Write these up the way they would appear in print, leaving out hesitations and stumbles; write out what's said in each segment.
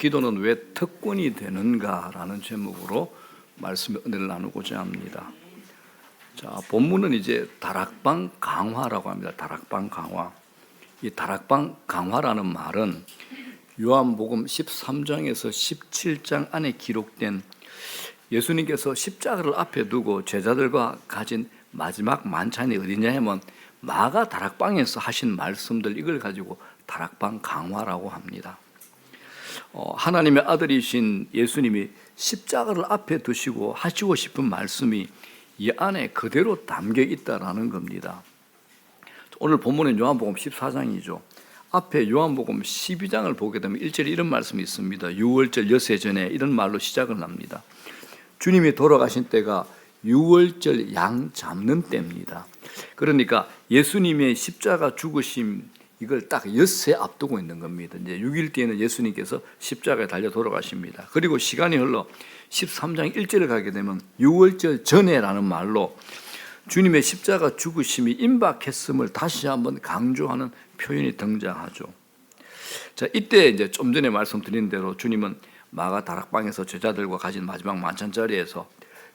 기도는 왜 특권이 되는가라는 제목으로 말씀의 은혜를 나누고자 합니다. 자, 본문은 이제 다락방 강화라고 합니다. 다락방 강화. 이 다락방 강화라는 말은 요한복음 13장에서 17장 안에 기록된 예수님께서 십자가를 앞에 두고 제자들과 가진 마지막 만찬이 어디냐 하면 마가 다락방에서 하신 말씀들, 이걸 가지고 다락방 강화라고 합니다. 하나님의 아들이신 예수님이 십자가를 앞에 두시고 하시고 싶은 말씀이 이 안에 그대로 담겨 있다라는 겁니다. 오늘 본문은 요한복음 14장이죠. 앞에 요한복음 12장을 보게 되면 1절에 이런 말씀이 있습니다. 유월절 엿새 전에 이런 말로 시작을 합니다. 주님이 돌아가신 때가 유월절 양 잡는 때입니다. 그러니까 예수님의 십자가 죽으심, 이걸 딱 엿새 앞두고 있는 겁니다. 이제 6일 뒤에는 예수님께서 십자가에 달려 돌아가십니다. 그리고 시간이 흘러 13장 1절을 가게 되면 유월절 전에라는 말로 주님의 십자가 죽으심이 임박했음을 다시 한번 강조하는 표현이 등장하죠. 자, 이때 이제 좀 전에 말씀드린 대로 주님은 마가 다락방에서 제자들과 가진 마지막 만찬 자리에서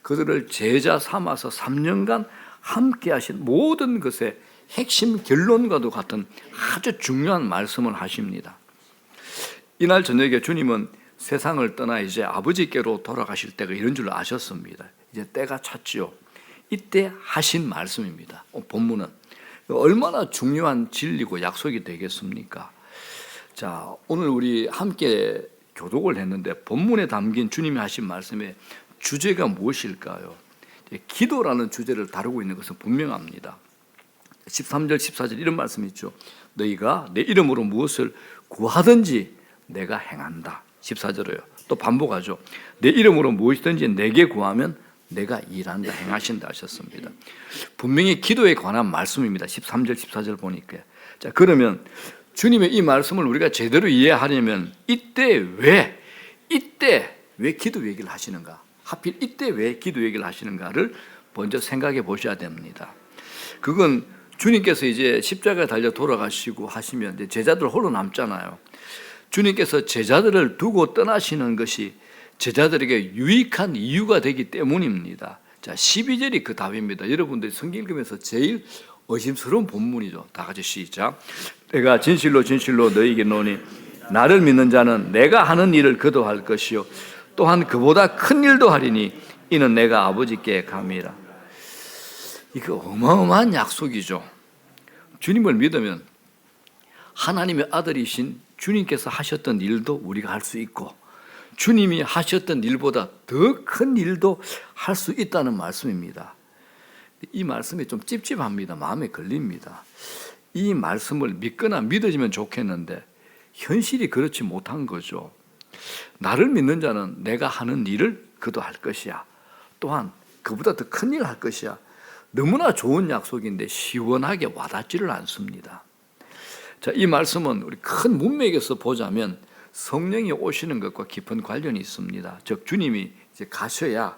그들을 제자 삼아서 3년간 함께 하신 모든 것의 핵심 결론과도 같은 아주 중요한 말씀을 하십니다. 이날 저녁에 주님은 세상을 떠나 이제 아버지께로 돌아가실 때가 이런 줄 아셨습니다. 이제 때가 찼지요. 이때 하신 말씀입니다. 본문은 얼마나 중요한 진리고 약속이 되겠습니까? 자, 오늘 우리 함께 교독을 했는데 본문에 담긴 주님이 하신 말씀의 주제가 무엇일까요? 기도라는 주제를 다루고 있는 것은 분명합니다. 13절 14절 이런 말씀이 있죠. 너희가 내 이름으로 무엇을 구하든지 내가 행한다. 14절에요. 또 반복하죠. 내 이름으로 무엇이든지 내게 구하면 내가 일한다, 행하신다 하셨습니다. 분명히 기도에 관한 말씀입니다. 13절 14절 보니까. 자, 그러면 주님의 이 말씀을 우리가 제대로 이해하려면 이때 왜 기도 얘기를 하시는가? 하필 이때 왜 기도 얘기를 하시는가를 먼저 생각해 보셔야 됩니다. 그건 주님께서 이제 십자가에 달려 돌아가시고 하시면 이제 제자들 홀로 남잖아요. 주님께서 제자들을 두고 떠나시는 것이 제자들에게 유익한 이유가 되기 때문입니다. 자, 12절이 그 답입니다. 여러분들이 성경 읽으면서 제일 의심스러운 본문이죠. 다 같이 시작. 내가 진실로 진실로 너희에게 이르노니 나를 믿는 자는 내가 하는 일을 그도 할 것이요 또한 그보다 큰 일도 하리니 이는 내가 아버지께 감이라. 이거 어마어마한 약속이죠. 주님을 믿으면 하나님의 아들이신 주님께서 하셨던 일도 우리가 할 수 있고 주님이 하셨던 일보다 더 큰 일도 할 수 있다는 말씀입니다. 이 말씀이 좀 찝찝합니다. 마음에 걸립니다. 이 말씀을 믿거나 믿어지면 좋겠는데 현실이 그렇지 못한 거죠. 나를 믿는 자는 내가 하는 일을 그도 할 것이야. 또한 그보다 더 큰 일을 할 것이야. 너무나 좋은 약속인데 시원하게 와닿지를 않습니다. 자, 이 말씀은 우리 큰 문맥에서 보자면 성령이 오시는 것과 깊은 관련이 있습니다. 즉 주님이 이제 가셔야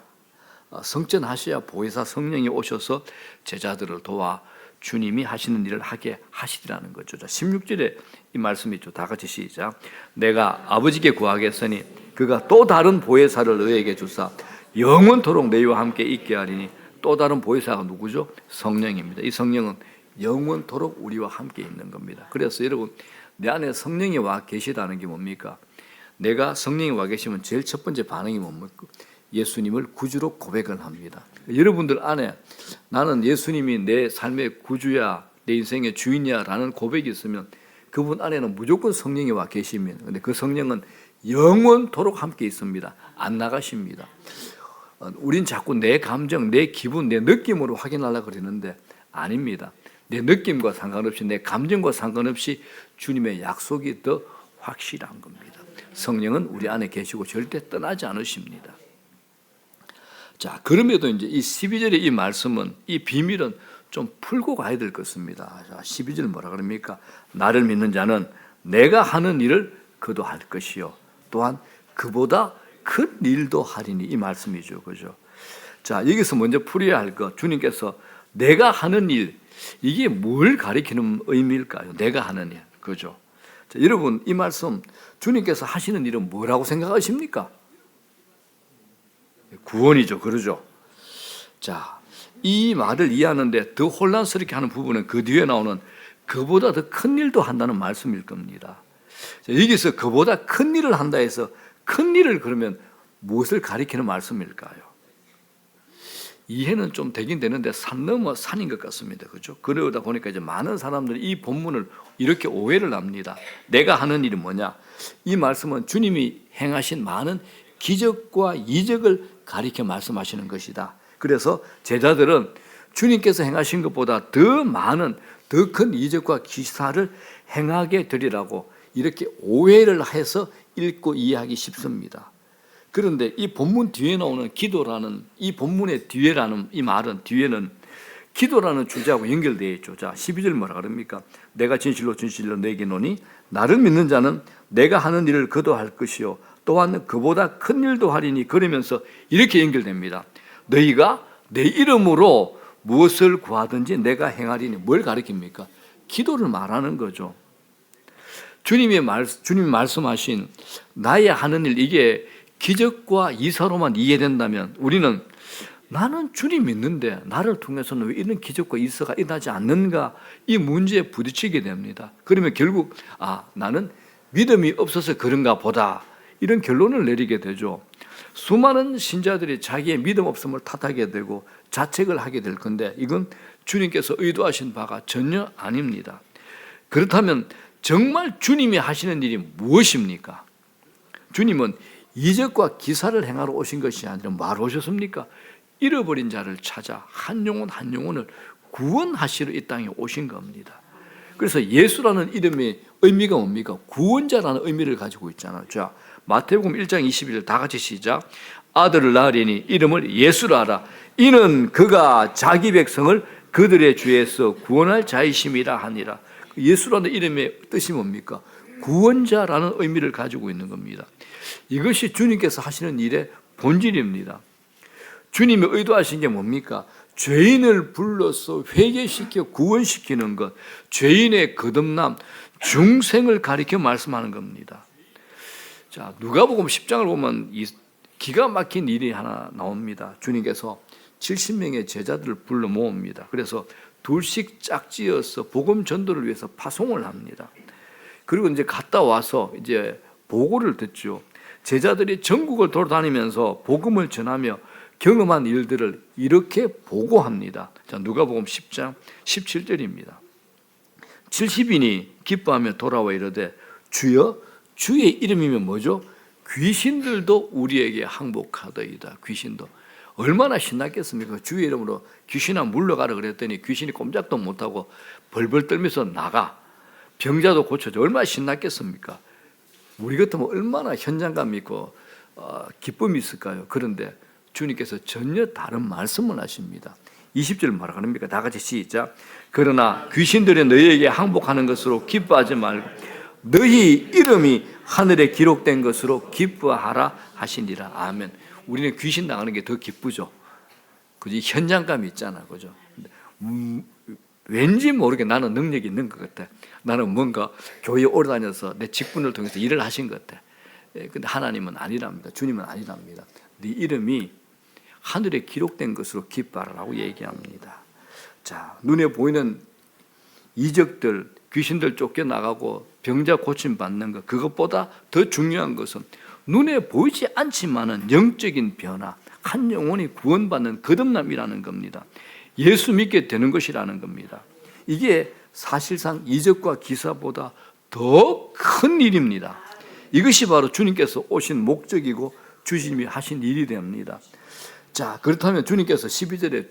성전하셔야 보혜사 성령이 오셔서 제자들을 도와 주님이 하시는 일을 하게 하시리라는 거죠. 자, 16절에 이 말씀이 있죠. 다 같이 시작. 내가 아버지께 구하겠으니 그가 또 다른 보혜사를 너희에게 주사 영원토록 너희와 함께 있게 하리니. 또 다른 보혜사가 누구죠? 성령입니다. 이 성령은 영원토록 우리와 함께 있는 겁니다. 그래서 여러분, 내 안에 성령이 와 계시다는 게 뭡니까? 내가 성령이 와 계시면 제일 첫 번째 반응이 뭡니까? 예수님을 구주로 고백을 합니다. 여러분들 안에 나는 예수님이 내 삶의 구주야, 내 인생의 주인이야 라는 고백이 있으면 그분 안에는 무조건 성령이 와 계시면, 근데 그 성령은 영원토록 함께 있습니다. 안 나가십니다. 우린 자꾸 내 감정, 내 기분, 내 느낌으로 확인하려고 그러는데 아닙니다. 내 느낌과 상관없이, 내 감정과 상관없이 주님의 약속이 더 확실한 겁니다. 성령은 우리 안에 계시고 절대 떠나지 않으십니다. 자, 그럼에도 이제 이 12절의 이 말씀은, 이 비밀은 좀 풀고 가야 될 것입니다. 자, 12절 뭐라 그럽니까? 나를 믿는 자는 내가 하는 일을 그도 할 것이요 또한 그보다 큰 일도 하리니. 이 말씀이죠. 그죠? 자, 여기서 먼저 풀어야 할 것, 주님께서 내가 하는 일, 이게 뭘 가리키는 의미일까요? 내가 하는 일. 그죠? 자, 여러분 이 말씀 주님께서 하시는 일은 뭐라고 생각하십니까? 구원이죠. 그러죠. 자, 이 말을 이해하는데 더 혼란스럽게 하는 부분은 그 뒤에 나오는 그보다 더 큰 일도 한다는 말씀일 겁니다. 자, 여기서 그보다 큰 일을 한다 해서 큰 일을 그러면 무엇을 가리키는 말씀일까요? 이해는 좀 되긴 되는데 산 넘어 산인 것 같습니다. 그렇죠? 그러다 보니까 이제 많은 사람들이 이 본문을 이렇게 오해를 합니다. 내가 하는 일이 뭐냐? 이 말씀은 주님이 행하신 많은 기적과 이적을 가리켜 말씀하시는 것이다. 그래서 제자들은 주님께서 행하신 것보다 더 많은 더 큰 이적과 기사를 행하게 되리라고 이렇게 오해를 해서 읽고 이해하기 쉽습니다. 그런데 이 본문 뒤에 나오는 기도라는 이 본문의 뒤에라는 이 말은 뒤에는 기도라는 주제하고 연결되어 있죠. 자, 12절 뭐라 그럽니까? 내가 진실로 너에게 노니 나를 믿는 자는 내가 하는 일을 그도 할 것이요 또한 그보다 큰 일도 하리니 그러면서 이렇게 연결됩니다. 너희가 내 이름으로 무엇을 구하든지 내가 행하리니 뭘 가리킵니까? 기도를 말하는 거죠. 주님이 말씀하신 나의 하는 일 이게 기적과 이사로만 이해된다면 우리는 나는 주님 믿는데 나를 통해서는 왜 이런 기적과 이사가 일어나지 않는가 이 문제에 부딪히게 됩니다. 그러면 결국 나는 믿음이 없어서 그런가 보다 이런 결론을 내리게 되죠. 수많은 신자들이 자기의 믿음 없음을 탓하게 되고 자책을 하게 될 건데 이건 주님께서 의도하신 바가 전혀 아닙니다. 그렇다면 정말 주님이 하시는 일이 무엇입니까? 주님은 이적과 기사를 행하러 오신 것이 아니라 뭐하러 오셨습니까? 잃어버린 자를 찾아 한 영혼 한 영혼을 구원하시러 이 땅에 오신 겁니다. 그래서 예수라는 이름의 의미가 뭡니까? 구원자라는 의미를 가지고 있잖아요. 자, 마태복음 1장 21절 다 같이 시작. 아들을 낳으리니 이름을 예수라 하라. 이는 그가 자기 백성을 그들의 죄에서 구원할 자이심이라 하니라. 예수라는 이름의 뜻이 뭡니까? 구원자라는 의미를 가지고 있는 겁니다. 이것이 주님께서 하시는 일의 본질입니다. 주님이 의도하신 게 뭡니까? 죄인을 불러서 회개시켜 구원시키는 것, 죄인의 거듭남, 중생을 가리켜 말씀하는 겁니다. 자, 누가복음 10장을 보면 이 기가 막힌 일이 하나 나옵니다. 주님께서 70명의 제자들을 불러 모읍니다. 그래서 둘씩 짝지어서 복음 전도를 위해서 파송을 합니다. 그리고 이제 갔다 와서 이제 보고를 듣죠. 제자들이 전국을 돌아다니면서 복음을 전하며 경험한 일들을 이렇게 보고합니다. 자, 누가복음 10장 17절입니다. 70인이 기뻐하며 돌아와 이르되 주여 주의 이름이면 뭐죠? 귀신들도 우리에게 항복하더이다. 귀신도 얼마나 신났겠습니까? 주의 이름으로 귀신아 물러가라 그랬더니 귀신이 꼼짝도 못하고 벌벌 떨면서 나가. 병자도 고쳐져. 얼마나 신났겠습니까? 우리 같으면 얼마나 현장감 있고 기쁨이 있을까요? 그런데 주님께서 전혀 다른 말씀을 하십니다. 20절 뭐라 그럽니까? 다 같이 시작. 그러나 귀신들이 너희에게 항복하는 것으로 기뻐하지 말고 너희 이름이 하늘에 기록된 것으로 기뻐하라 하시니라. 아멘. 우리는 귀신 나가는 게 더 기쁘죠. 그죠? 현장감이 있잖아. 그죠? 왠지 모르게 나는 능력이 있는 것 같아. 나는 뭔가 교회에 오래 다녀서 내 직분을 통해서 일을 하신 것 같아. 근데 하나님은 아니랍니다. 주님은 아니랍니다. 네 이름이 하늘에 기록된 것으로 기뻐하라고 얘기합니다. 자, 눈에 보이는 이적들, 귀신들 쫓겨나가고 병자 고침 받는 것, 그것보다 더 중요한 것은 눈에 보이지 않지만은 영적인 변화, 한 영혼이 구원받는 거듭남이라는 겁니다. 예수 믿게 되는 것이라는 겁니다. 이게 사실상 이적과 기사보다 더 큰 일입니다. 이것이 바로 주님께서 오신 목적이고 주님이 하신 일이 됩니다. 자, 그렇다면 주님께서 12절에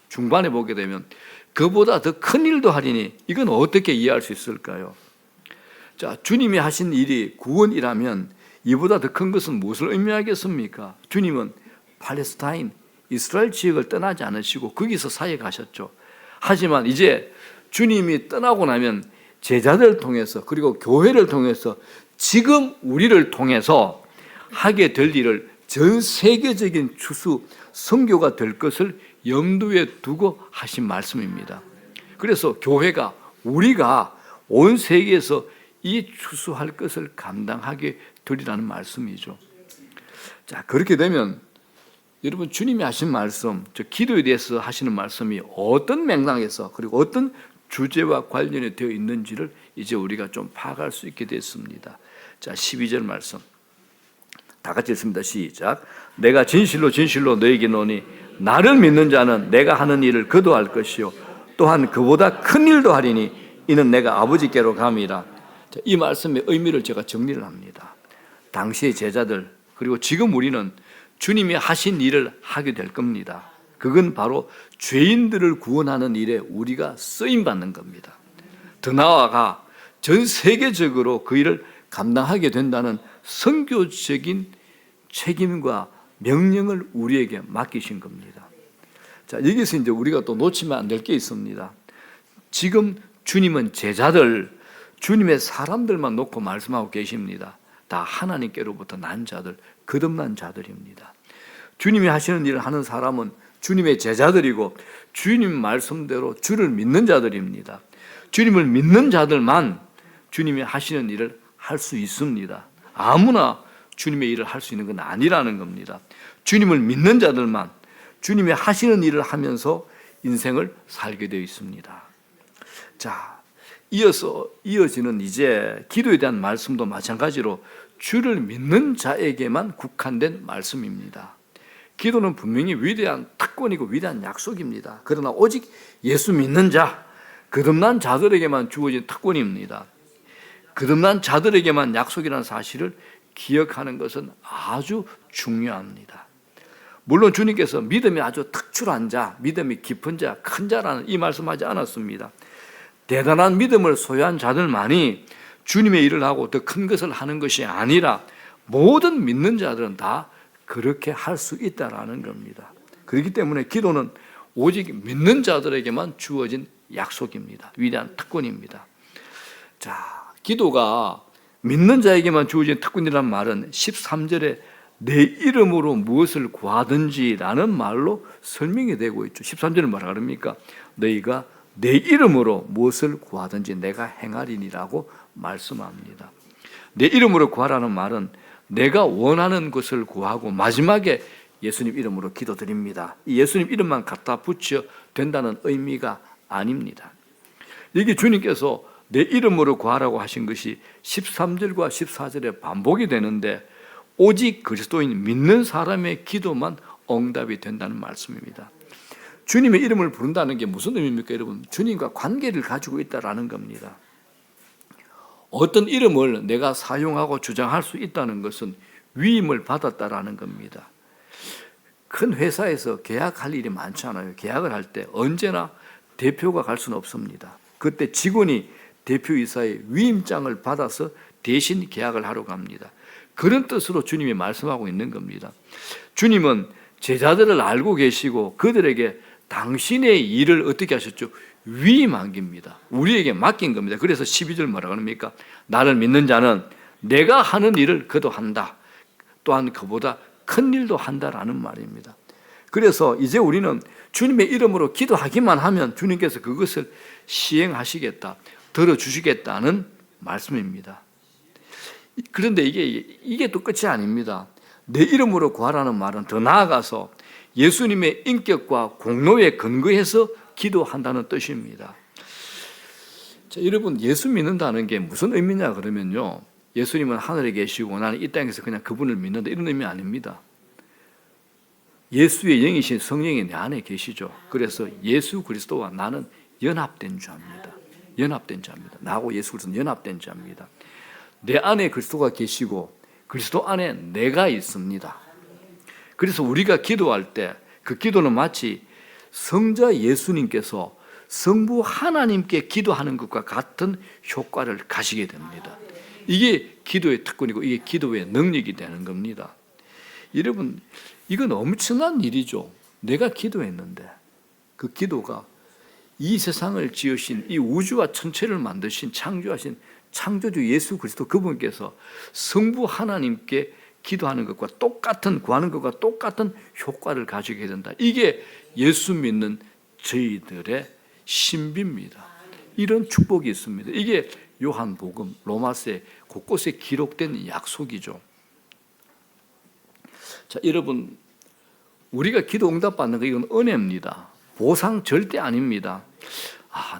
중반에 보게 되면 그보다 더 큰 일도 하리니 이건 어떻게 이해할 수 있을까요? 자, 주님이 하신 일이 구원이라면 이보다 더 큰 것은 무엇을 의미하겠습니까? 주님은 팔레스타인, 이스라엘 지역을 떠나지 않으시고 거기서 사역하셨죠. 하지만 이제 주님이 떠나고 나면 제자들을 통해서 그리고 교회를 통해서 지금 우리를 통해서 하게 될 일을 전 세계적인 추수 선교가 될 것을 염두에 두고 하신 말씀입니다. 그래서 교회가 우리가 온 세계에서 이 추수할 것을 감당하게 되리라는 말씀이죠. 자, 그렇게 되면 여러분 주님이 하신 말씀, 저 기도에 대해서 하시는 말씀이 어떤 맥락에서 그리고 어떤 주제와 관련이 되어 있는지를 이제 우리가 좀 파악할 수 있게 됐습니다. 자, 12절 말씀 다 같이 읽습니다. 시작. 내가 진실로 진실로 너에게 노니 나를 믿는 자는 내가 하는 일을 그도 할 것이요 또한 그보다 큰 일도 하리니 이는 내가 아버지께로 감이라. 자, 이 말씀의 의미를 제가 정리를 합니다. 당시의 제자들 그리고 지금 우리는 주님이 하신 일을 하게 될 겁니다. 그건 바로 죄인들을 구원하는 일에 우리가 쓰임받는 겁니다. 더 나아가 전 세계적으로 그 일을 감당하게 된다는 선교적인 책임과 명령을 우리에게 맡기신 겁니다. 자, 여기서 이제 우리가 또 놓치면 안 될 게 있습니다. 지금 주님은 제자들, 주님의 사람들만 놓고 말씀하고 계십니다. 다 하나님께로부터 난 자들, 거듭난 자들입니다. 주님이 하시는 일을 하는 사람은 주님의 제자들이고 주님 말씀대로 주를 믿는 자들입니다. 주님을 믿는 자들만 주님이 하시는 일을 할 수 있습니다. 아무나 주님의 일을 할 수 있는 건 아니라는 겁니다. 주님을 믿는 자들만 주님이 하시는 일을 하면서 인생을 살게 되어 있습니다. 자, 이어지는 이제 기도에 대한 말씀도 마찬가지로 주를 믿는 자에게만 국한된 말씀입니다. 기도는 분명히 위대한 특권이고 위대한 약속입니다. 그러나 오직 예수 믿는 자, 거듭난 자들에게만 주어진 특권입니다. 거듭난 자들에게만 약속이라는 사실을 기억하는 것은 아주 중요합니다. 물론 주님께서 믿음이 아주 특출한 자, 믿음이 깊은 자, 큰 자라는 이 말씀하지 않았습니다. 대단한 믿음을 소유한 자들만이 주님의 일을 하고 더 큰 것을 하는 것이 아니라 모든 믿는 자들은 다 그렇게 할 수 있다라는 겁니다. 그렇기 때문에 기도는 오직 믿는 자들에게만 주어진 약속입니다. 위대한 특권입니다. 자, 기도가 믿는 자에게만 주어진 특권이라는 말은 13절에 내 이름으로 무엇을 구하든지라는 말로 설명이 되고 있죠. 13절은 뭐라 그럽니까? 너희가 내 이름으로 무엇을 구하든지 내가 행하리니라고 말씀합니다. 내 이름으로 구하라는 말은 내가 원하는 것을 구하고 마지막에 예수님 이름으로 기도드립니다. 이 예수님 이름만 갖다 붙여 된다는 의미가 아닙니다. 여기 주님께서 내 이름으로 구하라고 하신 것이 13절과 14절에 반복이 되는데 오직 그리스도인 믿는 사람의 기도만 응답이 된다는 말씀입니다. 주님의 이름을 부른다는 게 무슨 의미입니까, 여러분? 주님과 관계를 가지고 있다라는 겁니다. 어떤 이름을 내가 사용하고 주장할 수 있다는 것은 위임을 받았다라는 겁니다. 큰 회사에서 계약할 일이 많잖아요. 계약을 할 때 언제나 대표가 갈 수는 없습니다. 그때 직원이 대표이사의 위임장을 받아서 대신 계약을 하러 갑니다. 그런 뜻으로 주님이 말씀하고 있는 겁니다. 주님은 제자들을 알고 계시고 그들에게 당신의 일을 어떻게 하셨죠? 위임한깁니다. 우리에게 맡긴 겁니다. 그래서 12절 뭐라고 합니까? 나를 믿는 자는 내가 하는 일을 그도 한다. 또한 그보다 큰 일도 한다라는 말입니다. 그래서 이제 우리는 주님의 이름으로 기도하기만 하면 주님께서 그것을 시행하시겠다, 들어주시겠다는 말씀입니다. 그런데 이게 또 끝이 아닙니다. 내 이름으로 구하라는 말은 더 나아가서 예수님의 인격과 공로에 근거해서 기도한다는 뜻입니다. 자, 여러분, 예수 믿는다는 게 무슨 의미냐 그러면요, 예수님은 하늘에 계시고 나는 이 땅에서 그냥 그분을 믿는다 이런 의미 아닙니다. 예수의 영이신 성령이 내 안에 계시죠. 그래서 예수 그리스도와 나는 연합된 자입니다. 연합된 자입니다. 나하고 예수 그리스도는 연합된 자입니다. 내 안에 그리스도가 계시고 그리스도 안에 내가 있습니다. 그래서 우리가 기도할 때 그 기도는 마치 성자 예수님께서 성부 하나님께 기도하는 것과 같은 효과를 가지게 됩니다. 이게 기도의 특권이고 이게 기도의 능력이 되는 겁니다. 여러분, 이건 엄청난 일이죠. 내가 기도했는데 그 기도가 이 세상을 지으신, 이 우주와 천체를 만드신, 창조하신 창조주 예수 그리스도 그분께서 성부 하나님께 기도하는 것과 똑같은, 구하는 것과 똑같은 효과를 가지게 된다. 이게 예수 믿는 저희들의 신비입니다. 이런 축복이 있습니다. 이게 요한복음, 로마서에 곳곳에 기록된 약속이죠. 자, 여러분, 우리가 기도 응답 받는 거 이건 은혜입니다. 보상 절대 아닙니다.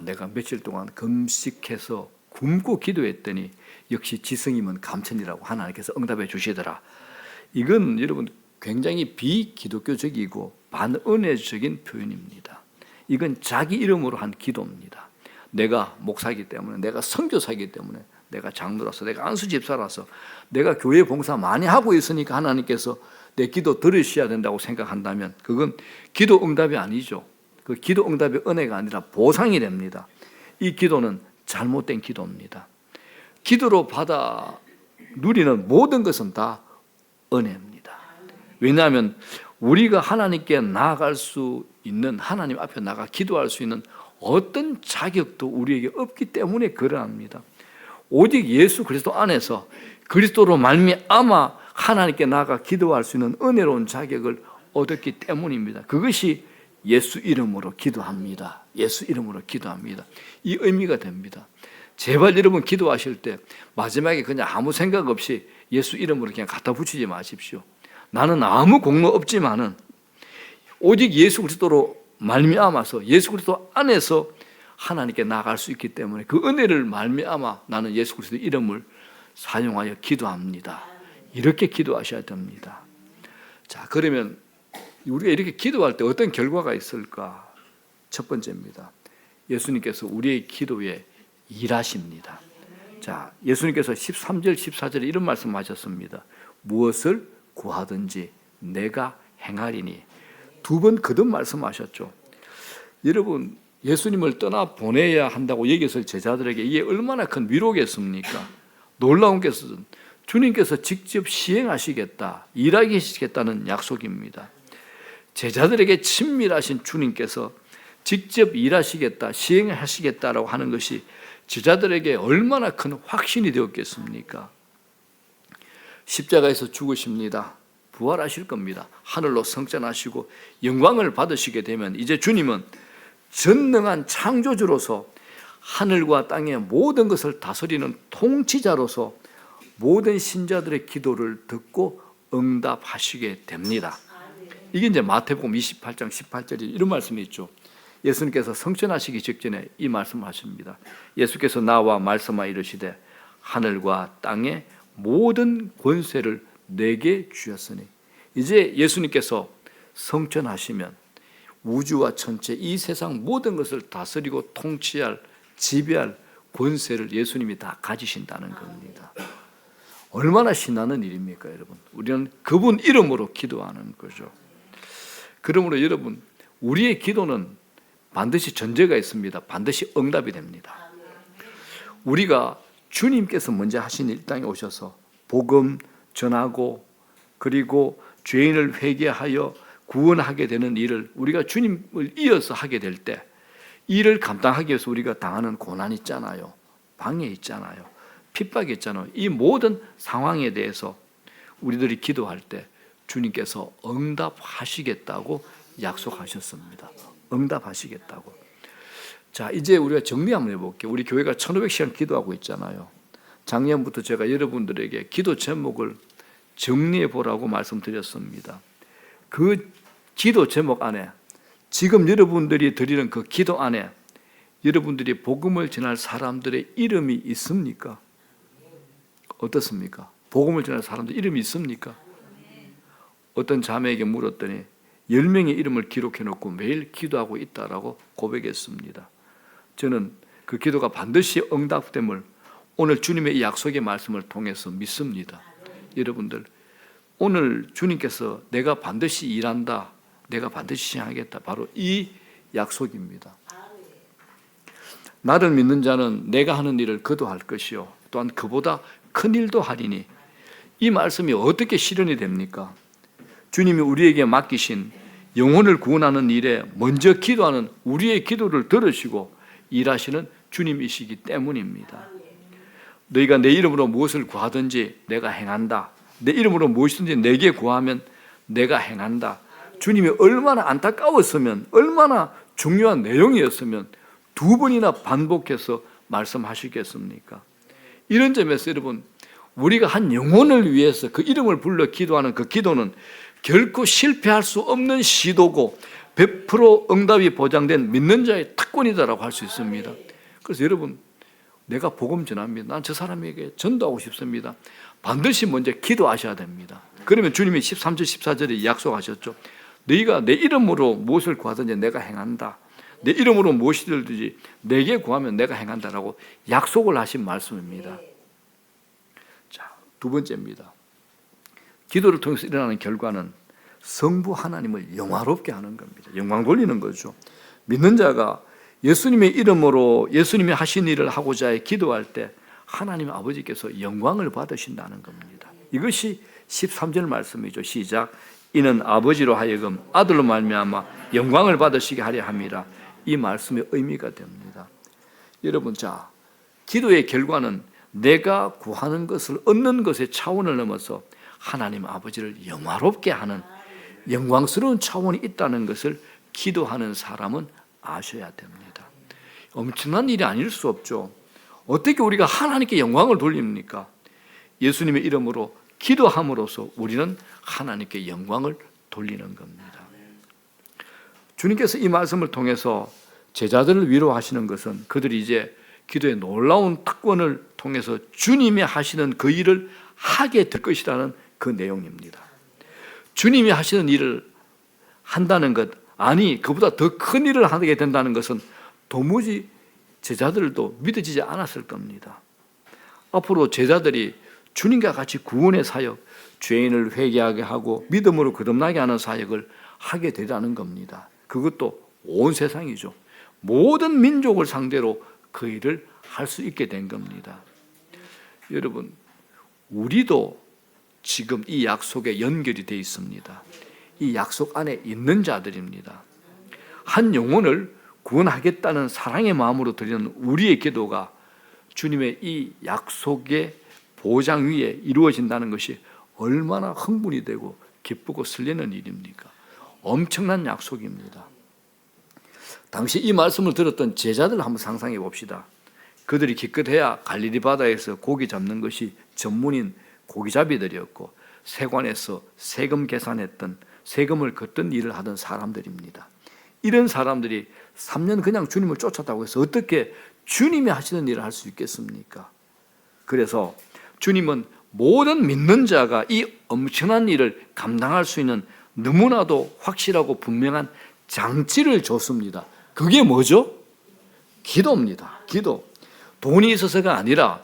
내가 며칠 동안 금식해서 굶고 기도했더니 역시 지성이면 감천이라고 하나님께서 응답해 주시더라. 이건 여러분 굉장히 비기독교적이고 반은혜적인 표현입니다. 이건 자기 이름으로 한 기도입니다. 내가 목사이기 때문에, 내가 선교사이기 때문에, 내가 장로라서, 내가 안수집사라서, 내가 교회 봉사 많이 하고 있으니까 하나님께서 내 기도 들으셔야 된다고 생각한다면 그건 기도 응답이 아니죠. 그 기도 응답의 은혜가 아니라 보상이 됩니다. 이 기도는 잘못된 기도입니다. 기도로 받아 누리는 모든 것은 다 은혜입니다. 왜냐하면 우리가 하나님께 나아갈 수 있는, 하나님 앞에 나가 기도할 수 있는 어떤 자격도 우리에게 없기 때문에 그러합니다. 오직 예수 그리스도 안에서 그리스도로 말미암아 하나님께 나아가 기도할 수 있는 은혜로운 자격을 얻었기 때문입니다. 그것이 예수 이름으로 기도합니다. 예수 이름으로 기도합니다. 이 의미가 됩니다. 제발 여러분 기도하실 때 마지막에 그냥 아무 생각 없이 예수 이름으로 그냥 갖다 붙이지 마십시오. 나는 아무 공로 없지만은 오직 예수 그리스도로 말미암아서 예수 그리스도 안에서 하나님께 나아갈 수 있기 때문에 그 은혜를 말미암아 나는 예수 그리스도 이름을 사용하여 기도합니다. 이렇게 기도하셔야 됩니다. 자, 그러면 우리가 이렇게 기도할 때 어떤 결과가 있을까? 첫 번째입니다. 예수님께서 우리의 기도에 일하십니다. 자, 예수님께서 13절, 14절에 이런 말씀하셨습니다. 무엇을 구하든지 내가 행하리니. 두 번 거듭 말씀하셨죠. 여러분, 예수님을 떠나 보내야 한다고 얘기했을 제자들에게 이게 얼마나 큰 위로겠습니까? 놀라운 것은 주님께서 직접 시행하시겠다, 일하게 하시겠다는 약속입니다. 제자들에게 친밀하신 주님께서 직접 일하시겠다, 시행하시겠다라고 하는 것이 제자들에게 얼마나 큰 확신이 되었겠습니까? 십자가에서 죽으십니다. 부활하실 겁니다. 하늘로 승천하시고 영광을 받으시게 되면 이제 주님은 전능한 창조주로서 하늘과 땅의 모든 것을 다스리는 통치자로서 모든 신자들의 기도를 듣고 응답하시게 됩니다. 이게 이제 마태복음 28장 18절에 이런 말씀이 있죠. 예수님께서 승천하시기 직전에 이 말씀을 하십니다. 예수께서 나와 말씀하여 이르시되 하늘과 땅의 모든 권세를 내게 주셨으니. 이제 예수님께서 승천하시면 우주와 천체 이 세상 모든 것을 다스리고 통치할, 지배할 권세를 예수님이 다 가지신다는 겁니다. 얼마나 신나는 일입니까, 여러분? 우리는 그분 이름으로 기도하는 거죠. 그러므로 여러분, 우리의 기도는 반드시 전제가 있습니다. 반드시 응답이 됩니다. 우리가 주님께서 먼저 하신 일 땅에 오셔서 복음 전하고 그리고 죄인을 회개하여 구원하게 되는 일을 우리가 주님을 이어서 하게 될 때 이를 감당하기 위해서 우리가 당하는 고난이 있잖아요. 방해 있잖아요. 핍박이 있잖아요. 이 모든 상황에 대해서 우리들이 기도할 때 주님께서 응답하시겠다고 약속하셨습니다. 응답하시겠다고. 자, 이제 우리가 정리 한번 해볼게요. 우리 교회가 1500시간 기도하고 있잖아요. 작년부터 제가 여러분들에게 기도 제목을 정리해 보라고 말씀드렸습니다. 그 기도 제목 안에 지금 여러분들이 드리는 그 기도 안에 여러분들이 복음을 전할 사람들의 이름이 있습니까? 어떻습니까? 복음을 전할 사람들 이름이 있습니까? 어떤 자매에게 물었더니 10명의 이름을 기록해 놓고 매일 기도하고 있다라고 고백했습니다. 저는 그 기도가 반드시 응답됨을 오늘 주님의 이 약속의 말씀을 통해서 믿습니다. 여러분들, 오늘 주님께서 내가 반드시 일한다, 내가 반드시 시행하겠다, 바로 이 약속입니다. 나를 믿는 자는 내가 하는 일을 그도 할 것이요 또한 그보다 큰 일도 하리니. 이 말씀이 어떻게 실현이 됩니까? 주님이 우리에게 맡기신 영혼을 구원하는 일에 먼저 기도하는 우리의 기도를 들으시고 일하시는 주님이시기 때문입니다. 너희가 내 이름으로 무엇을 구하든지 내가 행한다. 내 이름으로 무엇이든지 내게 구하면 내가 행한다. 주님이 얼마나 안타까웠으면, 얼마나 중요한 내용이었으면 두 번이나 반복해서 말씀하시겠습니까? 이런 점에서 여러분, 우리가 한 영혼을 위해서 그 이름을 불러 기도하는 그 기도는 결코 실패할 수 없는 시도고 100% 응답이 보장된 믿는 자의 특권이다라고 할 수 있습니다. 그래서 여러분, 내가 복음 전합니다. 난 저 사람에게 전도하고 싶습니다. 반드시 먼저 기도하셔야 됩니다. 그러면 주님이 13절 14절에 약속하셨죠. 너희가 내 이름으로 무엇을 구하든지 내가 행한다. 내 이름으로 무엇이든지 내게 구하면 내가 행한다라고 약속을 하신 말씀입니다. 자, 두 번째입니다. 기도를 통해서 일어나는 결과는 성부 하나님을 영화롭게 하는 겁니다. 영광 돌리는 거죠. 믿는 자가 예수님의 이름으로 예수님이 하신 일을 하고자 해 기도할 때 하나님 아버지께서 영광을 받으신다는 겁니다. 이것이 13절 말씀이죠. 시작. 이는 아버지로 하여금 아들로 말미암아 영광을 받으시게 하려 함이라. 이 말씀의 의미가 됩니다. 여러분, 자, 기도의 결과는 내가 구하는 것을 얻는 것의 차원을 넘어서 하나님 아버지를 영화롭게 하는 영광스러운 차원이 있다는 것을 기도하는 사람은 아셔야 됩니다. 엄청난 일이 아닐 수 없죠. 어떻게 우리가 하나님께 영광을 돌립니까? 예수님의 이름으로 기도함으로써 우리는 하나님께 영광을 돌리는 겁니다. 주님께서 이 말씀을 통해서 제자들을 위로하시는 것은 그들이 이제 기도의 놀라운 특권을 통해서 주님이 하시는 그 일을 하게 될 것이라는 그 내용입니다. 주님이 하시는 일을 한다는 것, 아니 그보다 더 큰 일을 하게 된다는 것은 도무지 제자들도 믿어지지 않았을 겁니다. 앞으로 제자들이 주님과 같이 구원의 사역, 죄인을 회개하게 하고 믿음으로 거듭나게 하는 사역을 하게 되라는 겁니다. 그것도 온 세상이죠. 모든 민족을 상대로 그 일을 할 수 있게 된 겁니다. 여러분, 우리도 지금 이 약속에 연결이 되어 있습니다. 이 약속 안에 있는 자들입니다. 한 영혼을 구원하겠다는 사랑의 마음으로 드리는 우리의 기도가 주님의 이 약속의 보장 위에 이루어진다는 것이 얼마나 흥분이 되고 기쁘고 설레는 일입니까? 엄청난 약속입니다. 당시 이 말씀을 들었던 제자들 한번 상상해 봅시다. 그들이 기껏해야 갈릴리 바다에서 고기 잡는 것이 전문인 고기잡이들이었고 세관에서 세금 계산했던 세금을 걷던 일을 하던 사람들입니다. 이런 사람들이 3년 그냥 주님을 쫓았다고 해서 어떻게 주님이 하시는 일을 할 수 있겠습니까? 그래서 주님은 모든 믿는 자가 이 엄청난 일을 감당할 수 있는 너무나도 확실하고 분명한 장치를 줬습니다. 그게 뭐죠? 기도입니다. 기도. 돈이 있어서가 아니라,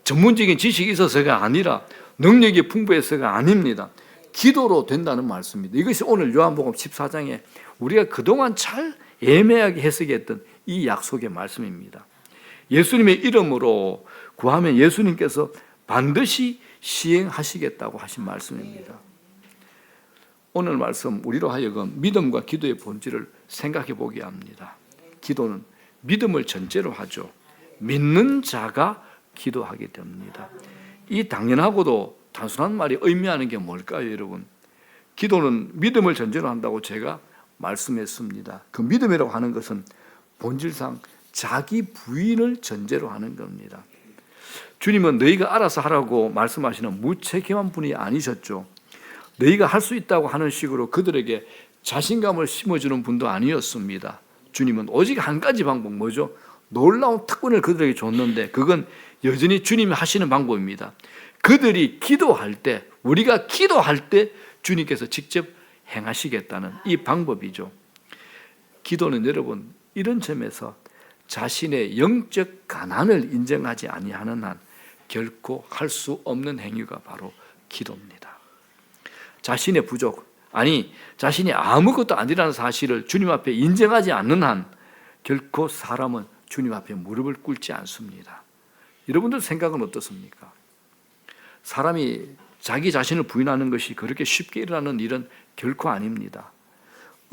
전문적인 지식이 있어서가 아니라, 능력이 풍부해서가 아닙니다. 기도로 된다는 말씀입니다. 이것이 오늘 요한복음 14장에 우리가 그동안 잘 애매하게 해석했던 이 약속의 말씀입니다. 예수님의 이름으로 구하면 예수님께서 반드시 시행하시겠다고 하신 말씀입니다. 오늘 말씀 우리로 하여금 믿음과 기도의 본질을 생각해 보게 합니다. 기도는 믿음을 전제로 하죠. 믿는 자가 기도하게 됩니다. 이 당연하고도 단순한 말이 의미하는 게 뭘까요, 여러분? 기도는 믿음을 전제로 한다고 제가 말씀했습니다. 그 믿음이라고 하는 것은 본질상 자기 부인을 전제로 하는 겁니다. 주님은 너희가 알아서 하라고 말씀하시는 무책임한 분이 아니셨죠. 너희가 할 수 있다고 하는 식으로 그들에게 자신감을 심어주는 분도 아니었습니다. 주님은 오직 한 가지 방법, 뭐죠? 놀라운 특권을 그들에게 줬는데 그건 여전히 주님이 하시는 방법입니다. 그들이 기도할 때, 우리가 기도할 때 주님께서 직접 행하시겠다는 이 방법이죠. 기도는 여러분, 이런 점에서 자신의 영적 가난을 인정하지 아니하는 한 결코 할 수 없는 행위가 바로 기도입니다. 자신의 부족, 아니 자신이 아무것도 아니라는 사실을 주님 앞에 인정하지 않는 한 결코 사람은 주님 앞에 무릎을 꿇지 않습니다. 여러분들 생각은 어떻습니까? 사람이 자기 자신을 부인하는 것이 그렇게 쉽게 일어나는 일은 결코 아닙니다.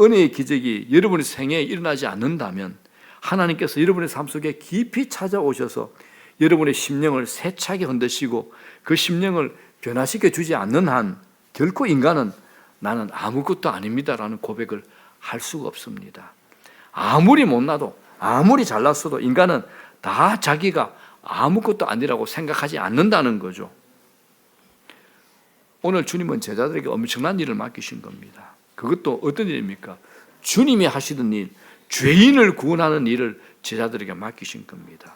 은혜의 기적이 여러분의 생애에 일어나지 않는다면 하나님께서 여러분의 삶 속에 깊이 찾아오셔서 여러분의 심령을 세차게 흔드시고 그 심령을 변화시켜 주지 않는 한 결코 인간은 나는 아무것도 아닙니다라는 고백을 할 수가 없습니다. 아무리 못나도 아무리 잘났어도 인간은 다 자기가 아무것도 아니라고 생각하지 않는다는 거죠. 오늘 주님은 제자들에게 엄청난 일을 맡기신 겁니다. 그것도 어떤 일입니까? 주님이 하시던 일, 죄인을 구원하는 일을 제자들에게 맡기신 겁니다.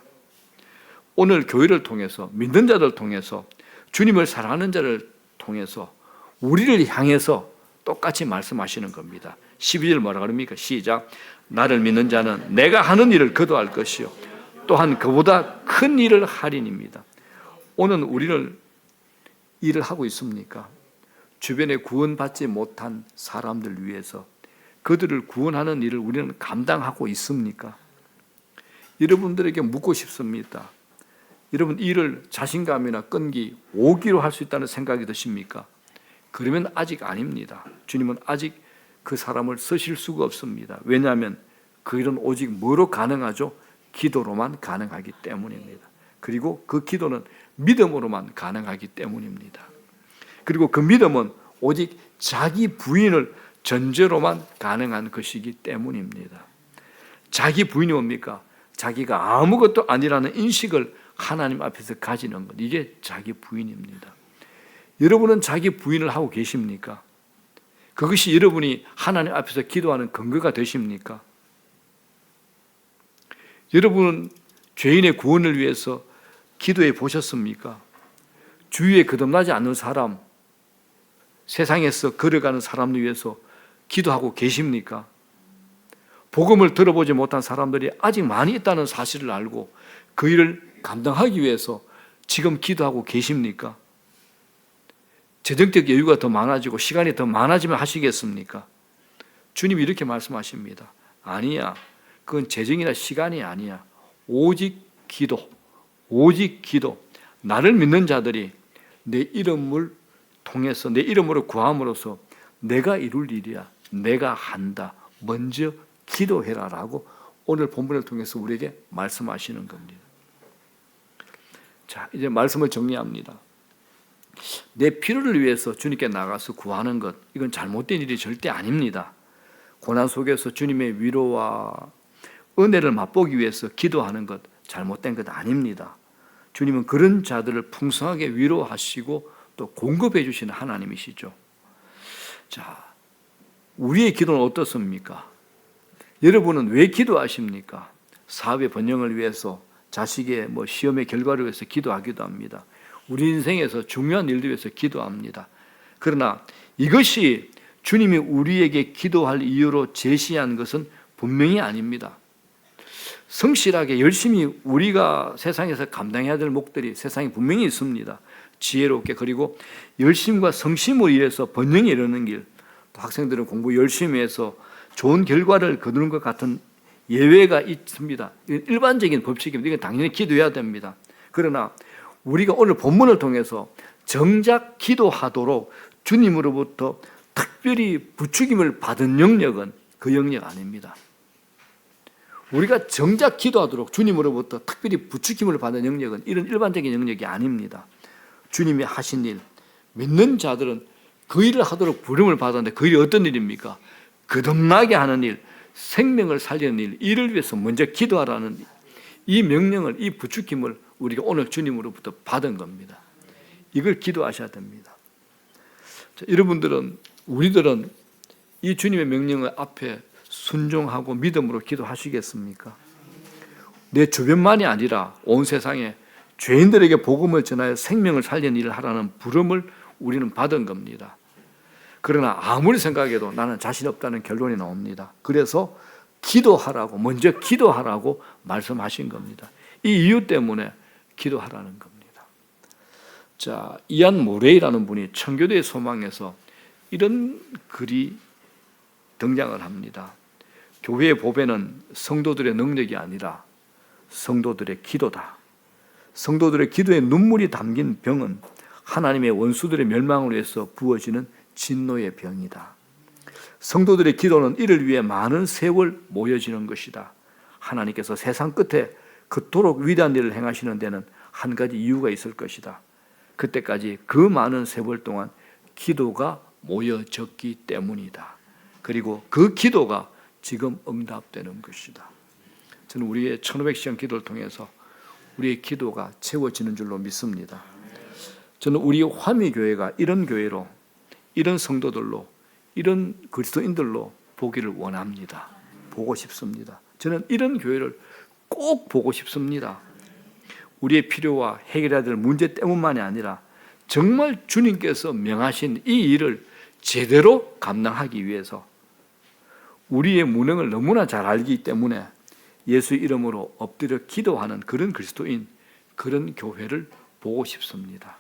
오늘 교회를 통해서, 믿는 자들을 통해서, 주님을 사랑하는 자를 통해서 우리를 향해서 똑같이 말씀하시는 겁니다. 12절 뭐라 그럽니까? 시작. 나를 믿는 자는 내가 하는 일을 그도 할 것이요 또한 그보다 큰 일을 하리니입니다. 오늘 우리를 일을 하고 있습니까? 주변에 구원받지 못한 사람들 위해서 그들을 구원하는 일을 우리는 감당하고 있습니까? 여러분들에게 묻고 싶습니다. 여러분 일을 자신감이나 끈기, 오기로 할 수 있다는 생각이 드십니까? 그러면 아직 아닙니다. 주님은 아직 그 사람을 쓰실 수가 없습니다. 왜냐하면 그 일은 오직 뭐로 가능하죠? 기도로만 가능하기 때문입니다. 그리고 그 기도는 믿음으로만 가능하기 때문입니다. 그리고 그 믿음은 오직 자기 부인을 전제로만 가능한 것이기 때문입니다. 자기 부인이 뭡니까? 자기가 아무것도 아니라는 인식을 하나님 앞에서 가지는 것, 이게 자기 부인입니다. 여러분은 자기 부인을 하고 계십니까? 그것이 여러분이 하나님 앞에서 기도하는 근거가 되십니까? 여러분은 죄인의 구원을 위해서 기도해 보셨습니까? 주위에 거듭나지 않는 사람, 세상에서 걸어가는 사람을 위해서 기도하고 계십니까? 복음을 들어보지 못한 사람들이 아직 많이 있다는 사실을 알고 그 일을 감당하기 위해서 지금 기도하고 계십니까? 재정적 여유가 더 많아지고 시간이 더 많아지면 하시겠습니까? 주님이 이렇게 말씀하십니다. 아니야. 그건 재정이나 시간이 아니야. 오직 기도. 오직 기도. 나를 믿는 자들이 내 이름을 통해서 내 이름으로 구함으로써 내가 이룰 일이야. 내가 한다. 먼저 기도해라라고 오늘 본문을 통해서 우리에게 말씀하시는 겁니다. 자, 이제 말씀을 정리합니다. 내 필요를 위해서 주님께 나가서 구하는 것, 이건 잘못된 일이 절대 아닙니다. 고난 속에서 주님의 위로와 은혜를 맛보기 위해서 기도하는 것, 잘못된 것 아닙니다. 주님은 그런 자들을 풍성하게 위로하시고 또 공급해 주시는 하나님이시죠. 자, 우리의 기도는 어떻습니까? 여러분은 왜 기도하십니까? 사업의 번영을 위해서, 자식의 시험의 결과를 위해서 기도하기도 합니다. 우리 인생에서 중요한 일들 위해서 기도합니다. 그러나 이것이 주님이 우리에게 기도할 이유로 제시한 것은 분명히 아닙니다. 성실하게 열심히 우리가 세상에서 감당해야 될 목들이 세상에 분명히 있습니다. 지혜롭게, 그리고 열심과 성심을 위해서 번영에 이르는 길, 또 학생들은 공부 열심히 해서 좋은 결과를 거두는 것 같은 예외가 있습니다. 이건 일반적인 법칙입니다. 이건 당연히 기도해야 됩니다. 그러나 우리가 오늘 본문을 통해서 정작 기도하도록 주님으로부터 특별히 부추김을 받은 영역은 그 영역 아닙니다. 우리가 정작 기도하도록 주님으로부터 특별히 부추김을 받은 영역은 이런 일반적인 영역이 아닙니다. 주님이 하신 일, 믿는 자들은 그 일을 하도록 부름을 받았는데 그 일이 어떤 일입니까? 거듭나게 하는 일, 생명을 살리는 일, 이를 위해서 먼저 기도하라는 이 명령을, 이 부추김을 우리가 오늘 주님으로부터 받은 겁니다. 이걸 기도하셔야 됩니다. 자, 여러분들은, 우리들은 이 주님의 명령을 앞에 순종하고 믿음으로 기도하시겠습니까? 내 주변만이 아니라 온 세상에 죄인들에게 복음을 전하여 생명을 살리는 일을 하라는 부름을 우리는 받은 겁니다. 그러나 아무리 생각해도 나는 자신 없다는 결론이 나옵니다. 그래서 기도하라고, 먼저 기도하라고 말씀하신 겁니다. 이 이유 때문에 기도하라는 겁니다. 자, 이안 모레이라는 분이 청교도의 소망에서 이런 글이 등장을 합니다. 교회의 보배는 성도들의 능력이 아니라 성도들의 기도다. 성도들의 기도에 눈물이 담긴 병은 하나님의 원수들의 멸망을 위해서 부어지는 진노의 병이다. 성도들의 기도는 이를 위해 많은 세월 모여지는 것이다. 하나님께서 세상 끝에 그토록 위대한 일을 행하시는 데는 한 가지 이유가 있을 것이다. 그때까지 그 많은 세월 동안 기도가 모여졌기 때문이다. 그리고 그 기도가 지금 응답되는 것이다. 저는 우리의 1500시간 기도를 통해서 우리의 기도가 채워지는 줄로 믿습니다. 저는 우리 화미교회가 이런 교회로, 이런 성도들로, 이런 그리스도인들로 보기를 원합니다. 보고 싶습니다. 저는 이런 교회를 꼭 보고 싶습니다. 우리의 필요와 해결해야 될 문제 때문만이 아니라 정말 주님께서 명하신 이 일을 제대로 감당하기 위해서 우리의 무능을 너무나 잘 알기 때문에 예수 이름으로 엎드려 기도하는 그런 그리스도인, 그런 교회를 보고 싶습니다.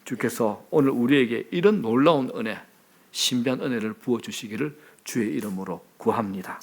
주께서 오늘 우리에게 이런 놀라운 은혜, 신비한 은혜를 부어주시기를 주의 이름으로 구합니다.